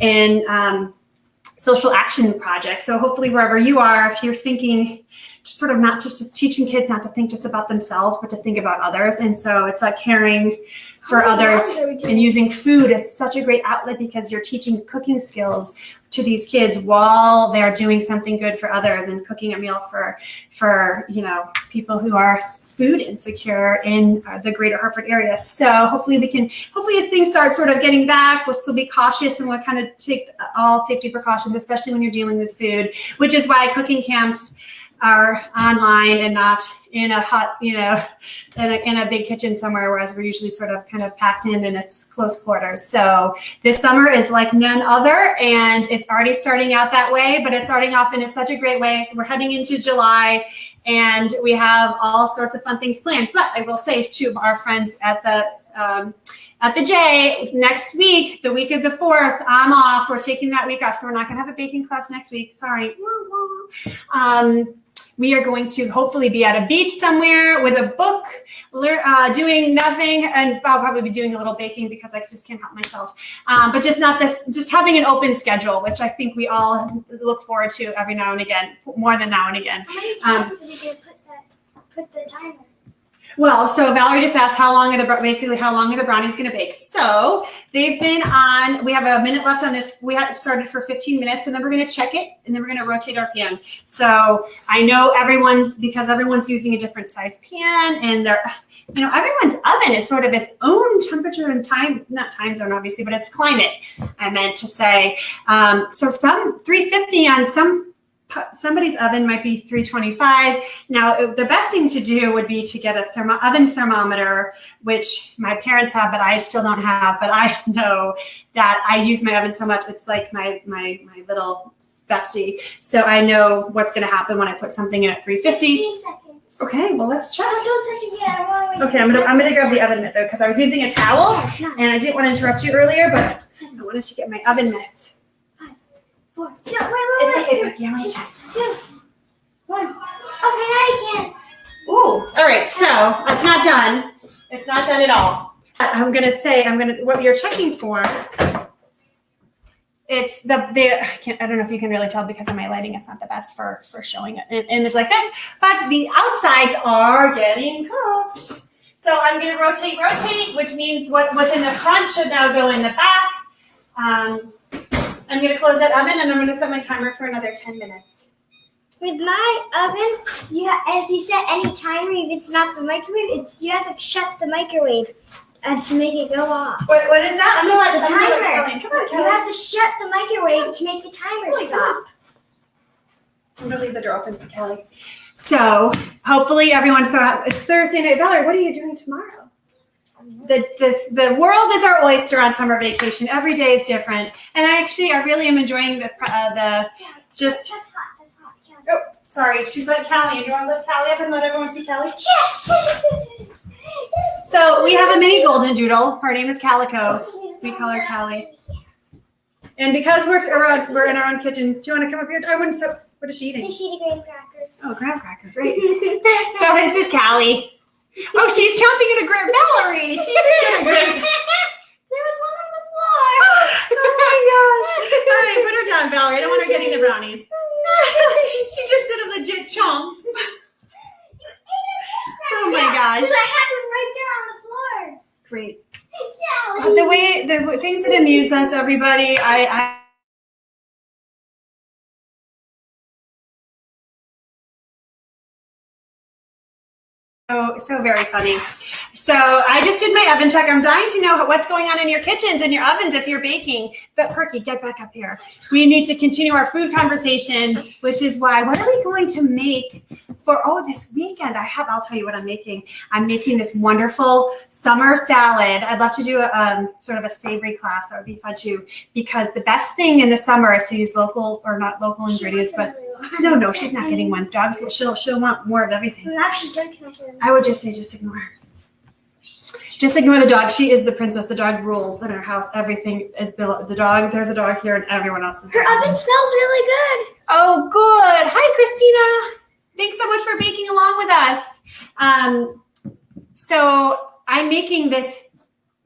in social action projects. So hopefully wherever you are, if you're thinking sort of not just teaching kids not to think just about themselves, but to think about others. And so it's like caring for others and using food as such a great outlet because you're teaching cooking skills to these kids while they're doing something good for others and cooking a meal for people who are food insecure in the greater Hartford area. So hopefully as things start sort of getting back, we'll still be cautious and we'll kind of take all safety precautions, especially when you're dealing with food, which is why cooking camps are online and not in a hot, in a big kitchen somewhere, whereas we're usually sort of kind of packed in and it's close quarters. So this summer is like none other, and it's already starting out that way, but it's starting off in such a great way. We're heading into July and we have all sorts of fun things planned. But I will say to our friends at the J, next week, the week of the 4th, I'm off. We're taking that week off, so we're not going to have a baking class next week. Sorry. We are going to hopefully be at a beach somewhere with a book, doing nothing, and I'll probably be doing a little baking because I just can't help myself. But just having an open schedule, which I think we all look forward to every now and again, more than now and again. How many times are we going to put the timer? Well, so Valerie just asked how long are the brownies going to bake? So they've been on, we have a minute left on this. We had started for 15 minutes and then we're going to check it and then we're going to rotate our pan. So I know everyone's using a different size pan and everyone's oven is sort of its own temperature and time, not time zone obviously, but it's climate, I meant to say. So some 350 on somebody's oven might be 325. Now, the best thing to do would be to get a oven thermometer, which my parents have, but I still don't have. But I know that I use my oven so much. It's like my little bestie. So I know what's going to happen when I put something in at 350. 15 seconds. Okay, well, let's check. Don't touch it yet. Okay, I'm gonna grab the oven mitt though, because I was using a towel and I didn't want to interrupt you earlier, but I wanted to get my oven mitts. 4. No, wait. It's okay, Becky. I'm gonna check. 2, 1. Okay, now you can. Ooh, all right, so it's not done. It's not done at all. What you're checking for, it's I don't know if you can really tell because of my lighting, it's not the best for showing an image like this, but the outsides are getting cooked. So I'm gonna rotate, which means what's in the front should now go in the back. I'm going to close that oven and I'm going to set my timer for another 10 minutes. With my oven, if you set any timer, if it's not the microwave, you have to shut the microwave to make it go off. What is that? I'm going to let the timer. Come on, Kelly. You have to shut the microwave to make the timer stop. I'm going to leave the door open for Kelly. So hopefully everyone saw it's Thursday night. Valerie, what are you doing tomorrow? the world is our oyster on summer vacation. Every day is different, and I really am enjoying the just. That's hot. That's hot. Yeah. Oh, sorry, she's like Callie. And you want to lift Callie up and let everyone see Callie? Yes. So we have a mini golden doodle. Her name is Calico. We call her Callie. And because we're in our own kitchen, do you want to come up here? I wouldn't. So what is she eating? She's eating a graham cracker. Oh, graham cracker. Great. So this is Callie. Oh, she's chomping at a graham. Valerie, she's eating a graham. There was one on the floor. Oh my gosh. All right, put her down, Valerie. I don't want her getting the brownies. She just did a legit chomp. Oh my gosh. Because I had one right there on the floor. Great. Yeah. The things that amuse us, everybody, I so very funny. So I just did my oven check. I'm dying to know what's going on in your kitchens and your ovens if you're baking. But Perky, get back up here. We need to continue our food conversation, which is why, what are we going to make for, this weekend? I'll tell you what I'm making. I'm making this wonderful summer salad. I'd love to do a sort of a savory class. That would be fun too, because the best thing in the summer is to use local ingredients, but no, she's not getting one. Dogs, she'll want more of everything. Now she's drinking it. I would just say, just ignore her. Just ignore the dog. She is the princess. The dog rules in our house. Everything is built. The dog, there's a dog here and everyone else is Her oven smells really good. Oh, good. Hi, Christina. Thanks so much for baking along with us. So I'm making this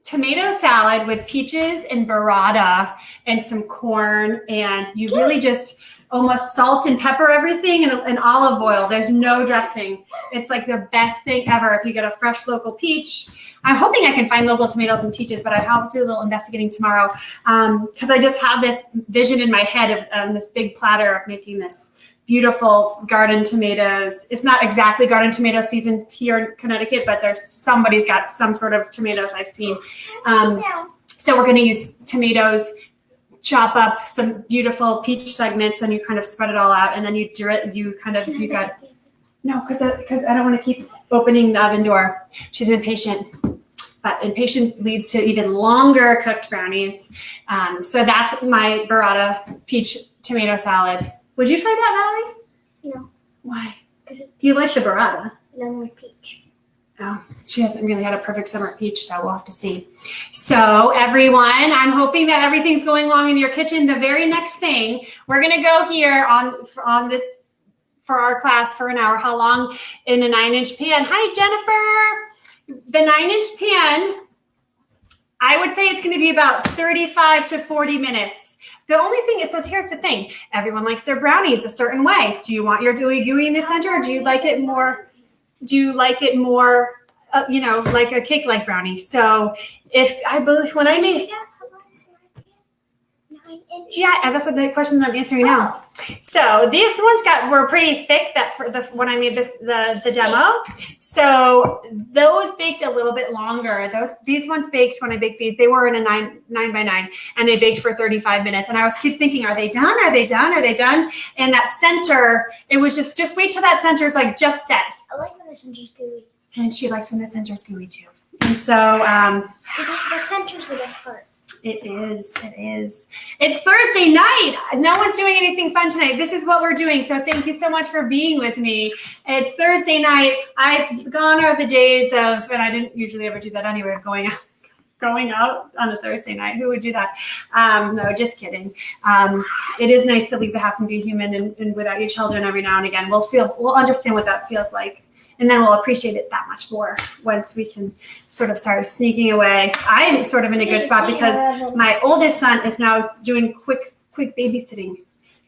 tomato salad with peaches and burrata and some corn, and you really just almost salt and pepper everything and olive oil. There's no dressing. It's like the best thing ever if you get a fresh local peach. I'm hoping I can find local tomatoes and peaches, but I'll do a little investigating tomorrow because I just have this vision in my head of this big platter of making this beautiful garden tomatoes. It's not exactly garden tomato season here in Connecticut, but somebody's got some sort of tomatoes I've seen. So we're going to use tomatoes, chop up some beautiful peach segments, and you kind of spread it all out, and then you no, because I don't want to keep opening the oven door. She's impatient, but impatient leads to even longer cooked brownies. So that's my burrata peach tomato salad. Would you try that, Valerie? No. Why? You like the burrata? No more peach. Oh, she hasn't really had a perfect summer peach, so we'll have to see. So everyone, I'm hoping that everything's going along in your kitchen. The very next thing, we're going to go here on this for our class for an hour. How long? In a 9-inch pan. Hi, Jennifer. The 9-inch pan, I would say it's going to be about 35 to 40 minutes. The only thing is, so here's the thing. Everyone likes their brownies a certain way. Do you want yours gooey in the center, or do you like it more like a cake-like brownie? So when I make, yeah, that's what the question I'm answering now. So these ones were pretty thick when I made the demo. So those baked a little bit longer. These ones baked when I baked these. They were in a 9 by 9, and they baked for 35 minutes. And I keep thinking, are they done? Are they done? Are they done? And that center, it was just wait till that center is like just set. I like when the center's gooey. And she likes when the center's gooey too. And so the center's the best part. It is. It's Thursday night. No one's doing anything fun tonight. This is what we're doing. So thank you so much for being with me. It's Thursday night. Gone are the days of, and I didn't usually ever do that anyway, going out on a Thursday night. Who would do that? No, just kidding. It is nice to leave the house and be human and without your children every now and again. We'll understand what that feels like. And then we'll appreciate it that much more once we can sort of start sneaking away. I'm sort of in a good spot because my oldest son is now doing quick babysitting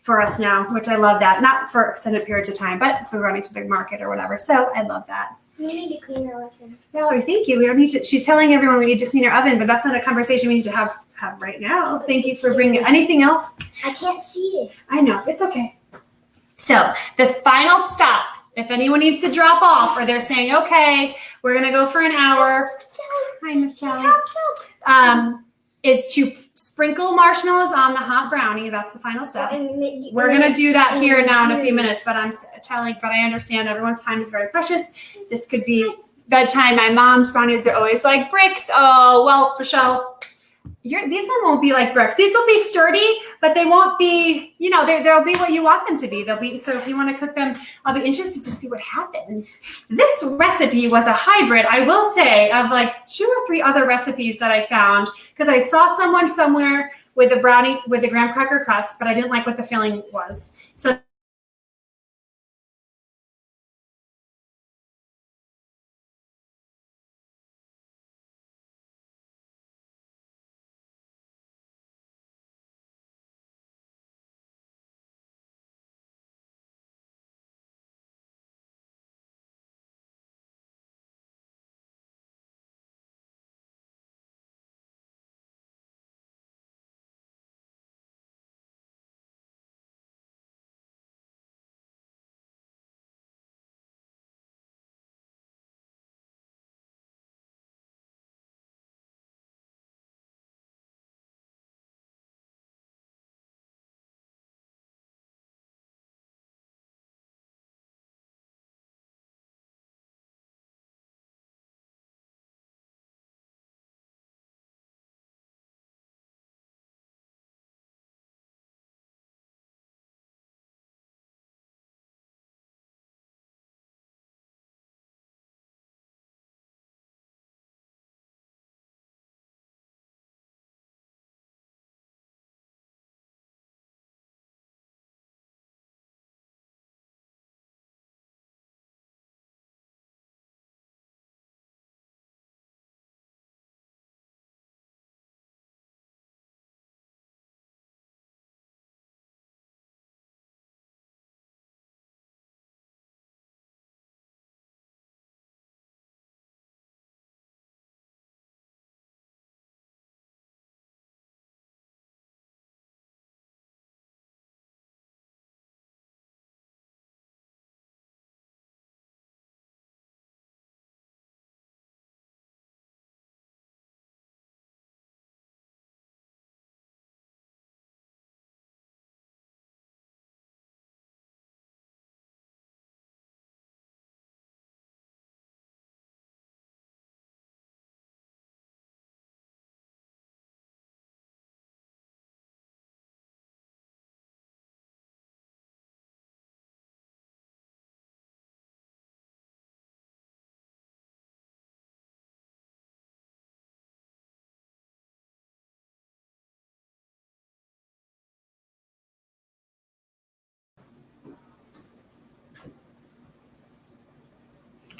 for us now, which I love that. Not for extended periods of time, but if we're running to the market or whatever. So I love that. We need to clean our oven. Valerie, thank you. We don't need to. She's telling everyone we need to clean our oven, but that's not a conversation we need to have right now. Thank you for bringing anything else. I can't see it. I know. It's okay. So the final stop, if anyone needs to drop off or they're saying, okay, we're going to go for an hour. Hi, Miss Kelly. Is to sprinkle marshmallows on the hot brownie. That's the final step. We're going to do that here now in a few minutes, but I understand everyone's time is very precious. This could be bedtime. My mom's brownies are always like bricks. Oh, well, Rochelle, these one won't be like bricks. These will be sturdy, but they won't be, they'll be what you want them to be. So if you want to cook them, I'll be interested to see what happens. This recipe was a hybrid, I will say, of like 2 or 3 other recipes that I found, because I saw someone somewhere with a brownie with a graham cracker crust, but I didn't like what the filling was. So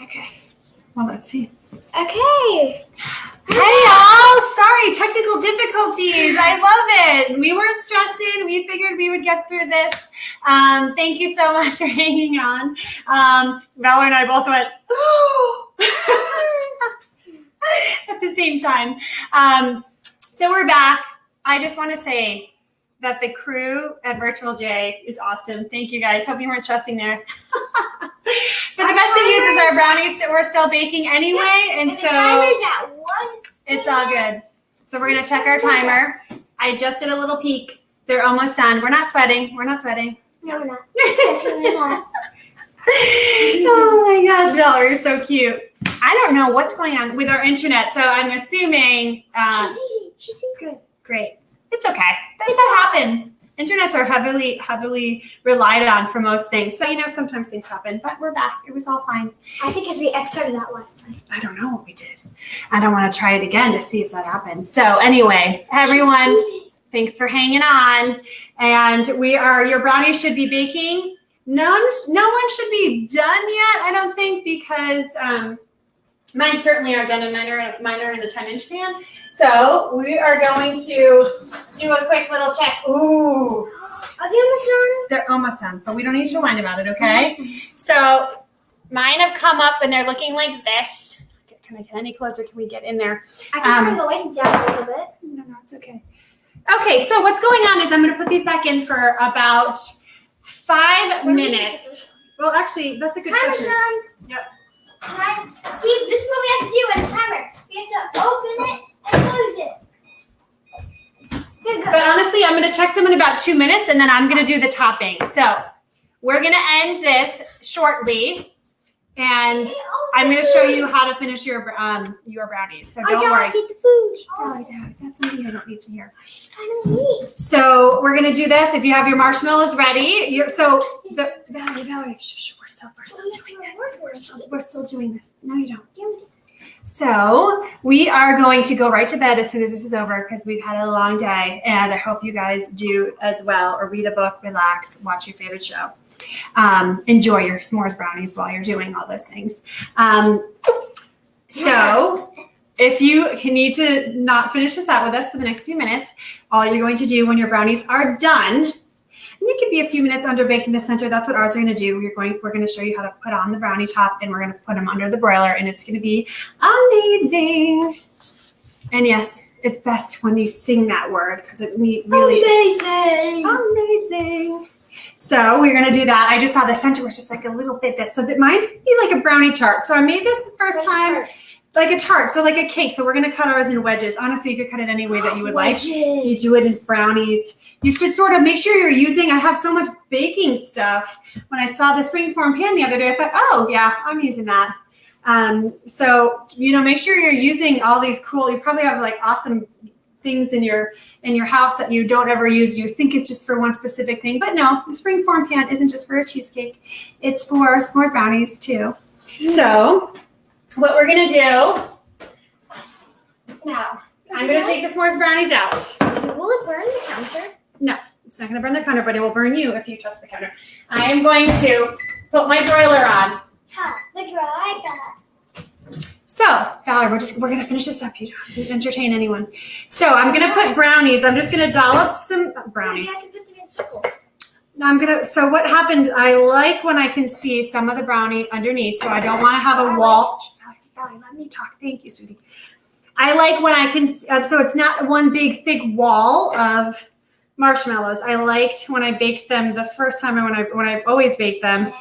Okay. well, let's see. Okay. Hey y'all, sorry, technical difficulties. I love it. We weren't stressing. We figured we would get through this. Thank you so much for hanging on. Valerie and I both went, at the same time. So we're back. I just want to say that the crew at Virtual J is awesome. Thank you guys. Hope you weren't stressing there. But the best thing is our brownies, we're still baking anyway. Yeah, and the so timer's at 1. it's all good. So we're going to check our timer. I just did a little peek. They're almost done. We're not sweating. We're not sweating. No, we're not. Definitely not. Oh my gosh, Valerie, you're so cute. I don't know what's going on with our internet, so I'm assuming. She's eating. She's eating. Good, great. It's okay. That happens. Internets are heavily relied on for most things. So, sometimes things happen, but we're back. It was all fine. I think because we excerpted that one. I don't know what we did. I don't want to try it again to see if that happens. So anyway, everyone, thanks for hanging on. And your brownies should be baking. No one should be done yet, I don't think, because mine certainly are done, and mine are in the 10-inch pan. So we are going to do a quick little check. Ooh. Are they almost done? They're almost done, but we don't need to whine about it, okay? So mine have come up, and they're looking like this. Can I get any closer? Can we get in there? I can turn the light down a little bit. No, it's okay. Okay, so what's going on is I'm going to put these back in for about 5 minutes. Well, actually, that's a good Timer's question. done. Yep. See, this is what we have to do with the timer. We have to open it and close it. Good, But honestly, I'm going to check them in about 2 minutes, and then I'm going to do the topping. So we're going to end this shortly. and I'm going to show you how to finish your brownies. So don't worry. Eat the food. Oh, Dad, that's something I don't need to hear. Finally. So we're going to do this. If you have your marshmallows ready, Valerie, shh, we're still doing this. We're still doing this. No, you don't. So we are going to go right to bed as soon as this is over because we've had a long day, and I hope you guys do as well, or read a book, relax, watch your favorite show. Enjoy your s'mores brownies while you're doing all those things. So if you need to not finish this out with us for the next few minutes, all you're going to do when your brownies are done, and it could be a few minutes under baked in the center. That's what ours are going to do. We're going to show you how to put on the brownie top, and we're going to put them under the broiler, and it's going to be amazing. And yes, it's best when you sing that word because it really amazing. So we're going to do that. I just saw the center was just like a little bit this. So that mine's going to be like a brownie tart. So I made this the first time. Like a tart, so like a cake. So we're going to cut ours in wedges. Honestly, you could cut it any way that you would like. You do it in brownies. You should sort of make sure you're using, I have so much baking stuff. When I saw the springform pan the other day, I thought, oh yeah, I'm using that. So, make sure you're using all these cool, you probably have like awesome things in your house that you don't ever use. You think it's just for one specific thing, but no, the springform pan isn't just for a cheesecake. It's for s'mores brownies too. So what we're going to do now, I'm going to take the s'mores brownies out. Will it burn the counter? No, it's not going to burn the counter, but it will burn you if you touch the counter. I am going to put my broiler on. Ha, look what I got. So, Valerie, we're going to finish this up. You don't have to entertain anyone. So I'm going to put brownies. I'm just going to dollop some brownies. You have to put them in circles. So what happened, I like when I can see some of the brownie underneath, so I don't want to have a wall. Valerie, let me talk. Thank you, sweetie. I like when I can, so it's not one big thick wall of marshmallows. I liked when I baked them the first time, when I always bake them.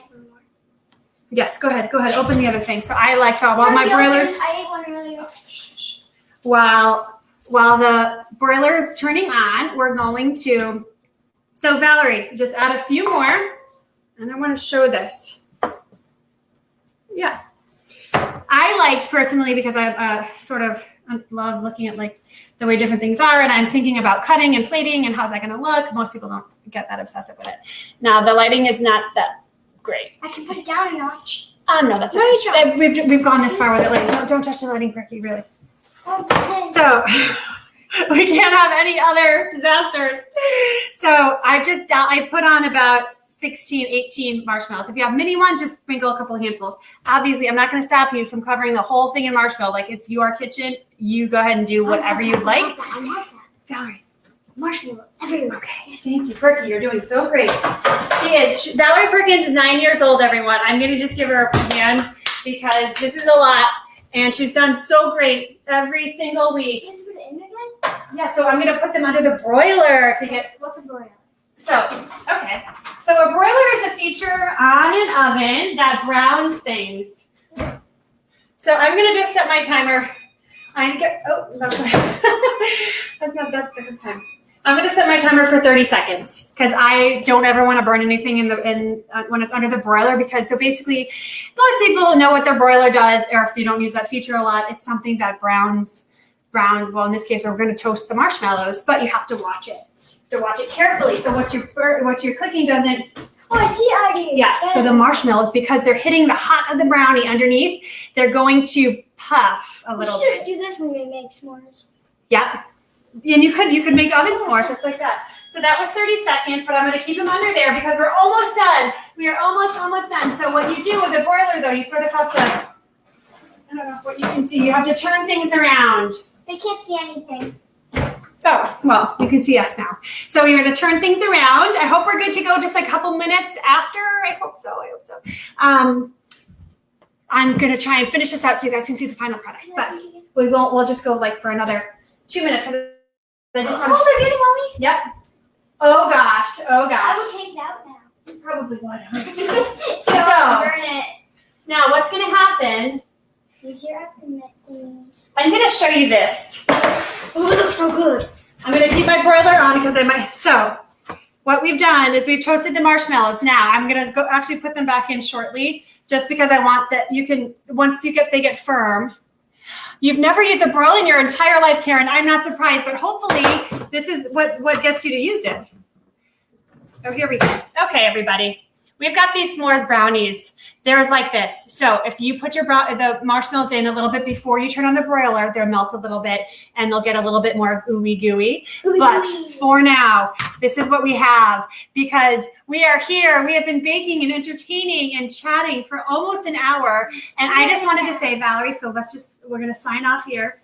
Yes, go ahead. Open the other thing. So while my broilers. I ate one earlier. While the broiler is turning on, we're going to. So Valerie, just add a few more, and I want to show this. Yeah, I liked personally because I sort of love looking at like the way different things are, and I'm thinking about cutting and plating and how's that going to look. Most people don't get that obsessive with it. Now the lighting is not that great. I can put it down a notch. No, that's okay. We've gone this far with it. Like, don't touch the lighting, Perky, really. So we can't have any other disasters. So I put on about 16, 18 marshmallows. If you have mini ones, just sprinkle a couple of handfuls. Obviously, I'm not going to stop you from covering the whole thing in marshmallow. Like, it's your kitchen. You go ahead and do whatever you'd like. I love that. Valerie. Marshmallows everywhere. Okay, thank you, Perky. You're doing so great. She is. Valerie Perkins is 9 years old, everyone. I'm going to just give her a hand because this is a lot, and she's done so great every single week. Let's put it in again? Yeah, so I'm going to put them under the broiler to get. What's a broiler? So, okay. So a broiler is a feature on an oven that browns things. So I'm going to just set my timer. That's the good time. I'm going to set my timer for 30 seconds because I don't ever want to burn anything when it's under the broiler, because so basically most people know what their broiler does, or if you don't use that feature a lot, it's something that browns. Well, in this case, we're going to toast the marshmallows, but you have to watch it. You have to watch it carefully. So what you're cooking doesn't. Oh, I see already. Yes. So the marshmallows, because they're hitting the hot of the brownie underneath, they're going to puff a little bit. We should just do this when we make s'mores. Yeah. And you could make oven s'mores just like that. So that was 30 seconds, but I'm going to keep them under there because we're almost done. We are almost done. So what you do with the broiler, though, you sort of have to, I don't know what you can see. You have to turn things around. They can't see anything. Oh, well, you can see us now. So you're going to turn things around. I hope we're good to go just a couple minutes after. I hope so. I'm going to try and finish this out so you guys can see the final product. But we'll just go like for another 2 minutes. They're getting on me? Yep. Oh gosh. I will take it out now. You probably would. So, burn it. Now what's going to happen? Use your things. I'm going to show you this. Oh, it looks so good. I'm going to keep my broiler on because So what we've done is we've toasted the marshmallows. Now I'm gonna go actually put them back in shortly, just because I want that you can, once they get firm. You've never used a broil in your entire life, Karen. I'm not surprised, but hopefully this is what gets you to use it. Oh, here we go. Okay, everybody. We've got these s'mores brownies. There's like this. So if you put the marshmallows in a little bit before you turn on the broiler, they'll melt a little bit and they'll get a little bit more ooey gooey. But for now, this is what we have because we are here. We have been baking and entertaining and chatting for almost an hour. And I just wanted to say, Valerie, so we're going to sign off here.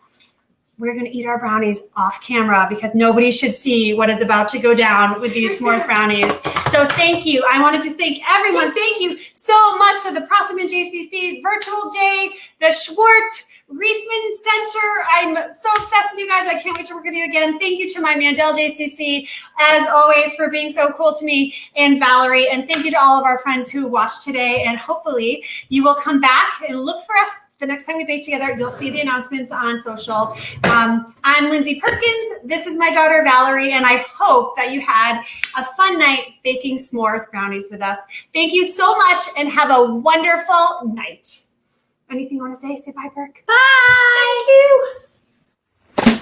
We're going to eat our brownies off camera because nobody should see what is about to go down with these s'mores brownies. So thank you. I wanted to thank everyone. Thank you so much to the Prossman JCC Virtual Day, the Schwartz Reisman Center. I'm so obsessed with you guys. I can't wait to work with you again. Thank you to my Mandel JCC, as always, for being so cool to me, and Valerie. And thank you to all of our friends who watched today. And hopefully you will come back and look for us the next time we bake together. You'll see the announcements on social. I'm Lindsay Perkins. This is my daughter, Valerie, and I hope that you had a fun night baking s'mores brownies with us. Thank you so much and have a wonderful night. Anything you want to say? Say bye, Perk. Bye. Thank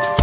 you.